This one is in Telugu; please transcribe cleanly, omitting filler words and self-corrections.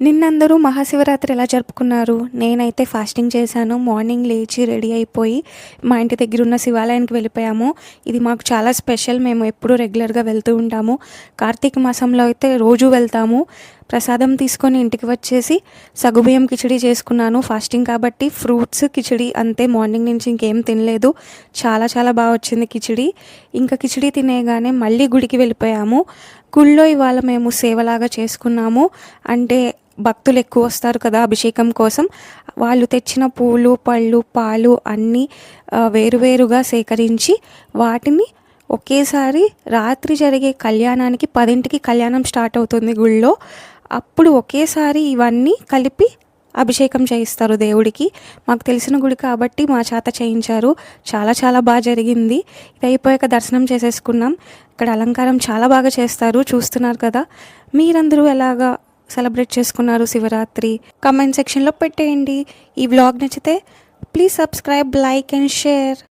నిన్నందరూ మహాశివరాత్రి ఎలా జరుపుకున్నారు? నేనైతే ఫాస్టింగ్ చేశాను. మార్నింగ్ లేచి రెడీ అయిపోయి మా ఇంటి దగ్గరున్న శివాలయానికి వెళ్ళిపోయాము. ఇది మాకు చాలా స్పెషల్. మేము ఎప్పుడూ రెగ్యులర్‌గా వెళ్తూ ఉంటాము. కార్తీక మాసంలో అయితే రోజూ వెళ్తాము. ప్రసాదం తీసుకొని ఇంటికి వచ్చేసి సగ్గుబియ్యం కిచిడి చేసుకున్నాను. ఫాస్టింగ్ కాబట్టి ఫ్రూట్స్, కిచిడి అంతే. మార్నింగ్ నుంచి ఇంకేం తినలేదు. చాలా చాలా బా వచ్చింది కిచిడి. ఇంకా కిచిడి తినేయగానే మళ్ళీ గుడికి వెళ్ళిపోయాము. గుడిలో ఇవాళ మేము సేవలాగా చేసుకున్నాము. అంటే భక్తులు ఎక్కువ వస్తారు కదా అభిషేకం కోసం. వాళ్ళు తెచ్చిన పూలు, పళ్ళు, పాలు అన్నీ వేరువేరుగా సేకరించి వాటిని ఒకేసారి రాత్రి జరిగే కళ్యాణానికి 10కి కళ్యాణం స్టార్ట్ అవుతుంది గుడిలో. అప్పుడు ఒకేసారి ఇవన్నీ కలిపి అభిషేకం చేయిస్తారు దేవుడికి. మాకు తెలిసిన గుడి కాబట్టి మా చేత చేయించారు. చాలా చాలా బా జరిగింది. ఇది అయిపోయాక దర్శనం చేసేసుకున్నాం. ఇక్కడ అలంకారం చాలా బాగా చేస్తారు, చూస్తున్నారు కదా. మీరందరూ ఎలాగా సెలబ్రేట్ చేసుకున్నారు శివరాత్రి? కామెంట్ సెక్షన్‌లో పెట్టేయండి. ఈ వ్లాగ్ నచ్చితే please subscribe, like and share.